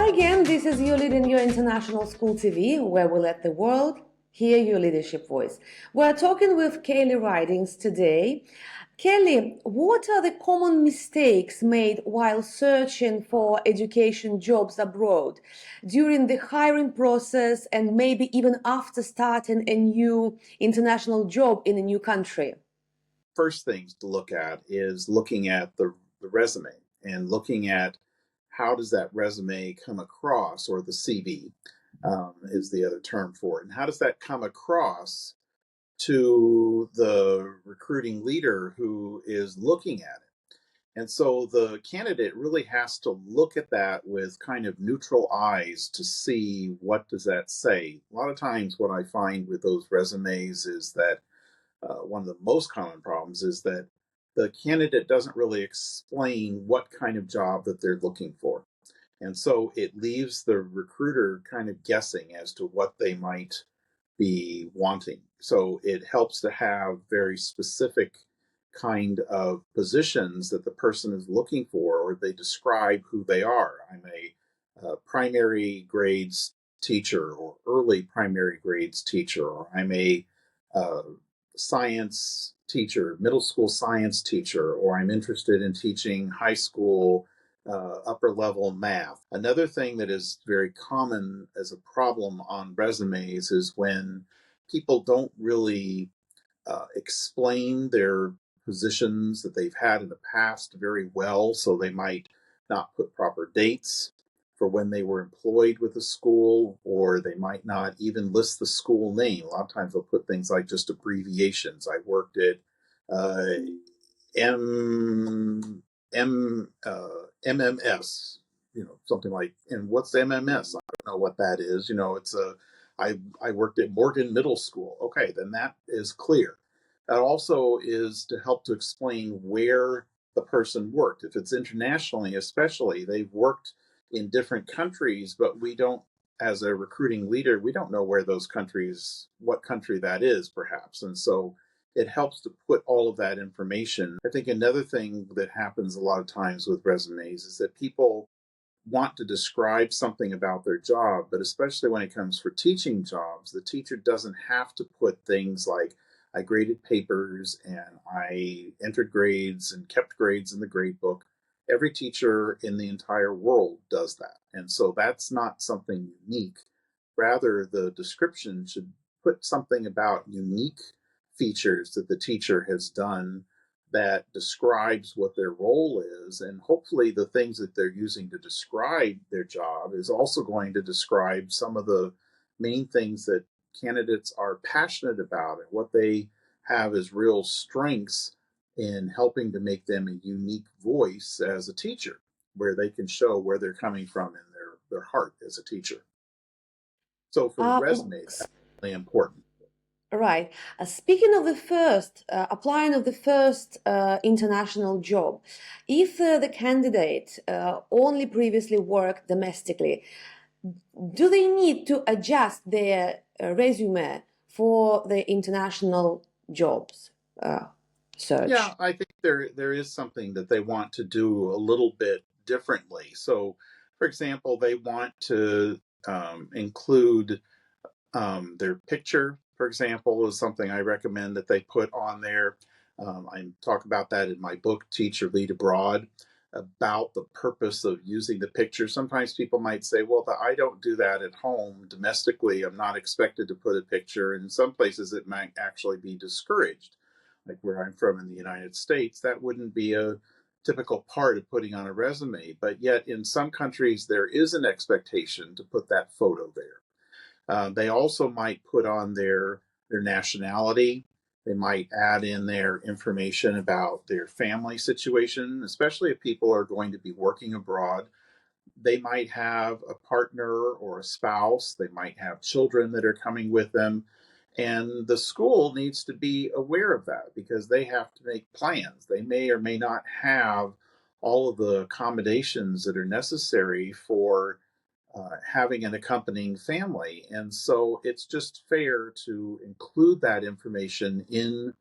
Hi again, this is You Lead in Your International School TV, where we let the world hear your leadership voice. We're talking with Kelley Ridings today. Kelley, what are the common mistakes made while searching for education jobs abroad during the hiring process and maybe even after starting a new international job in a new country? First things to look at is looking at the resume and looking at how does that resume come across, or the CV is the other term for it. And how does that come across to the recruiting leader who is looking at it? And so the candidate really has to look at that with kind of neutral eyes to see what does that say. A lot of times what I find with those resumes is that one of the most common problems is that the candidate doesn't really explain what kind of job that they're looking for. And so it leaves the recruiter kind of guessing as to what they might be wanting. So it helps to have very specific kind of positions that the person is looking for, or they describe who they are. I'm a primary grades teacher, or early primary grades teacher, or I'm a uh, science teacher, middle school science teacher, or I'm interested in teaching high school upper level math. Another thing that is very common as a problem on resumes is when people don't really explain their positions that they've had in the past very well. So they might not put proper dates for when they were employed with the school, or they might not even list the school name. A lot of times they'll put things like just abbreviations. I worked at uh, M M MMS, something like. And what's MMS? I don't know what that is. It's a I worked at Morgan Middle School. Okay, then that is clear. That also is to help to explain where the person worked. If it's internationally, especially, they've worked in different countries, but we don't, as a recruiting leader, we don't know where those countries, what country that is, perhaps. And so it helps to put all of that information. I think another thing that happens a lot of times with resumes is that people want to describe something about their job, but especially when it comes for teaching jobs, the teacher doesn't have to put things like, I graded papers and I entered grades and kept grades in the grade book. Every teacher in the entire world does that. And so that's not something unique. Rather, the description should put something about unique features that the teacher has done that describes what their role is. And hopefully the things that they're using to describe their job is also going to describe some of the main things that candidates are passionate about and what they have as real strengths in helping to make them a unique voice as a teacher, where they can show where they're coming from in their heart as a teacher. So for the Uh, resume, that's really important. Right. Speaking of the first, applying of the first international job, if the candidate only previously worked domestically, do they need to adjust their resume for the international jobs search? Yeah, I think there is something that they want to do a little bit differently. So, for example, they want to include their picture, for example, is something I recommend that they put on there. I talk about that in my book, Teach or Lead Abroad, about the purpose of using the picture. Sometimes people might say, well, I don't do that at home domestically. I'm not expected to put a picture. In some places, it might actually be discouraged. Like where I'm from in the United States, that wouldn't be a typical part of putting on a resume. But yet, in some countries, there is an expectation to put that photo there. They also might put on their nationality. They might add in their information about their family situation, especially if people are going to be working abroad. They might have a partner or a spouse. They might have children that are coming with them. And the school needs to be aware of that because they have to make plans. They may or may not have all of the accommodations that are necessary for having an accompanying family. And so it's just fair to include that information in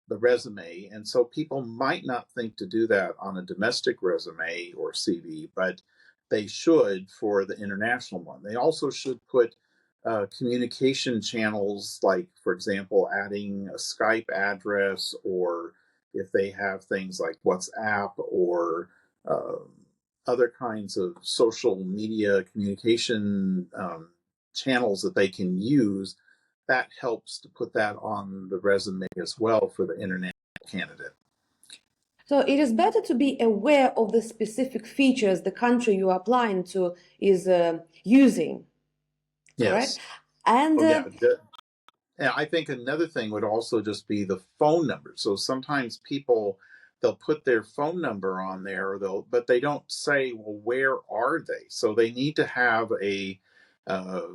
the resume. And so people might not think to do that on a domestic resume or CV, but they should for the international one. They also should put communication channels, like, for example, adding a Skype address, or if they have things like WhatsApp or um, other kinds of social media communication channels that they can use, that helps to put that on the resume as well for the international candidate. So it is better to be aware of the specific features the country you are applying to is using, correct? Yes. And Oh, yeah. And I think another thing would also just be the phone number. So sometimes people, they'll put their phone number on there, or but they don't say, well, where are they? So they need to have a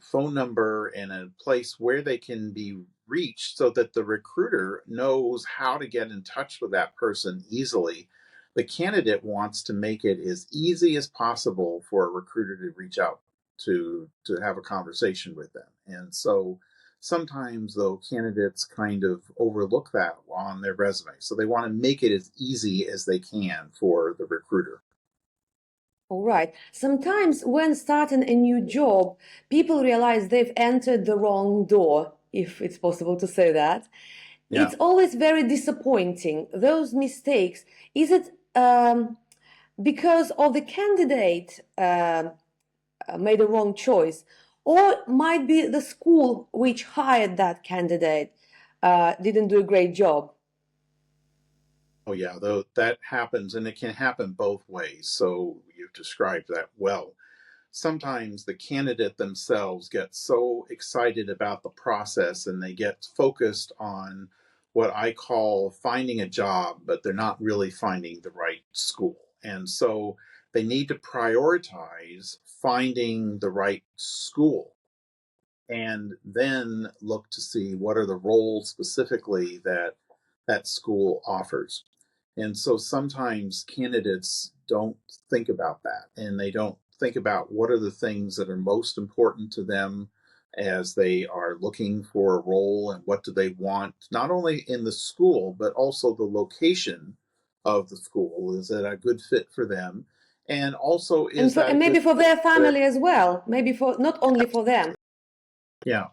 phone number and a place where they can be reached, so that the recruiter knows how to get in touch with that person easily. The candidate wants to make it as easy as possible for a recruiter to reach out to have a conversation with them. And so sometimes, though, candidates kind of overlook that on their resume. So they want to make it as easy as they can for the recruiter. all right, sometimes when starting a new job, people realize they've entered the wrong door, if it's possible to say that. Yeah. It's always very disappointing, those mistakes. Is it because of the candidate made a wrong choice, or might be the school which hired that candidate didn't do a great job? Oh, yeah, though that happens, and it can happen both ways. So you've described that well. Sometimes the candidate themselves get so excited about the process, and they get focused on what I call finding a job, but they're not really finding the right school. And so they need to prioritize finding the right school, and then look to see what are the roles specifically that that school offers. And so sometimes candidates don't think about that, and they don't think about what are the things that are most important to them as they are looking for a role, and what do they want, not only in the school, but also the location of the school. Is it a good fit for them? And also, And is for, that a and maybe good for fit their for, family as well, maybe for not only for them. yeah.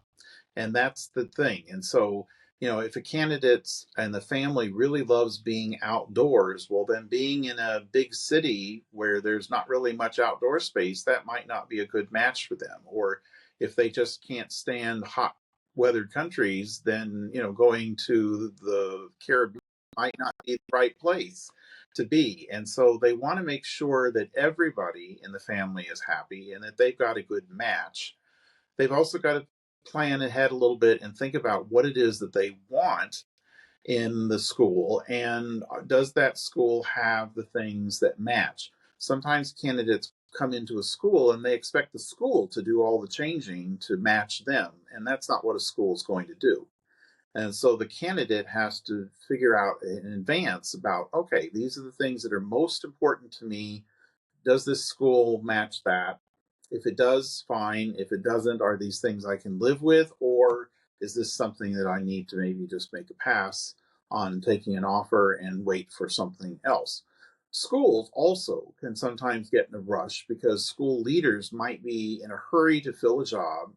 And that's the thing. And so, if a candidate and the family really loves being outdoors, well, then being in a big city where there's not really much outdoor space, that might not be a good match for them. Or if they just can't stand hot weathered countries, then, going to the Caribbean might not be the right place to be. And so they want to make sure that everybody in the family is happy and that they've got a good match. They've also got to plan ahead a little bit and think about what it is that they want in the school, and does that school have the things that match. Sometimes candidates come into a school and they expect the school to do all the changing to match them, and that's not what a school is going to do. And so the candidate has to figure out in advance about, okay, these are the things that are most important to me. Does this school match that? If it does, fine. If it doesn't, are these things I can live with? Or is this something that I need to maybe just make a pass on taking an offer and wait for something else? Schools also can sometimes get in a rush because school leaders might be in a hurry to fill a job.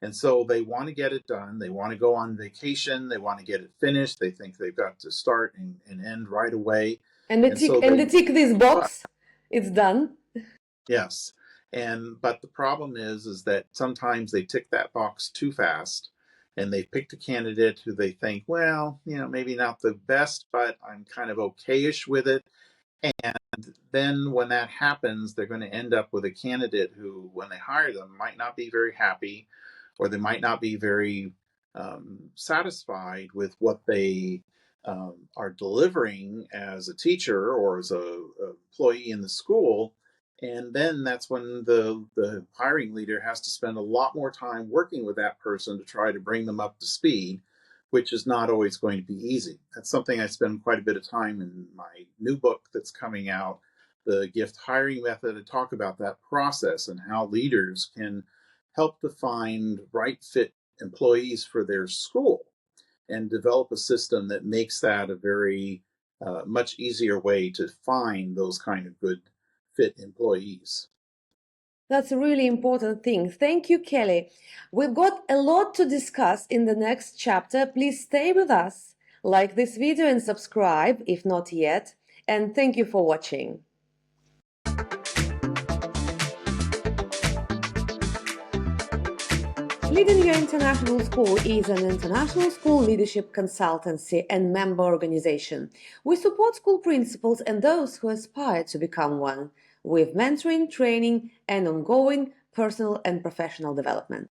And so they want to get it done. They want to go on vacation. They want to get it finished. They think they've got to start and end right away. And And so they they, tick this box, it's done. yes. But the problem is that sometimes they tick that box too fast, and they picked a candidate who they think, well, maybe not the best, but I'm kind of okayish with it. And then when that happens, they're going to end up with a candidate who, when they hire them, might not be very happy, or they might not be very satisfied with what they are delivering as a teacher or as a employee in the school. And then that's when the hiring leader has to spend a lot more time working with that person to try to bring them up to speed, which is not always going to be easy. That's something I spend quite a bit of time in my new book that's coming out, The Gift Hiring Method, to talk about that process and how leaders can help to find right fit employees for their school and develop a system that makes that a very much easier way to find those kind of good fit employees. That's a really important thing. Thank you, Kelley. We've got a lot to discuss in the next chapter. Please stay with us, like this video and subscribe if not yet. And thank you for watching. Leading Your International School is an international school leadership consultancy and member organization. We support school principals and those who aspire to become one, with mentoring, training, and ongoing personal and professional development.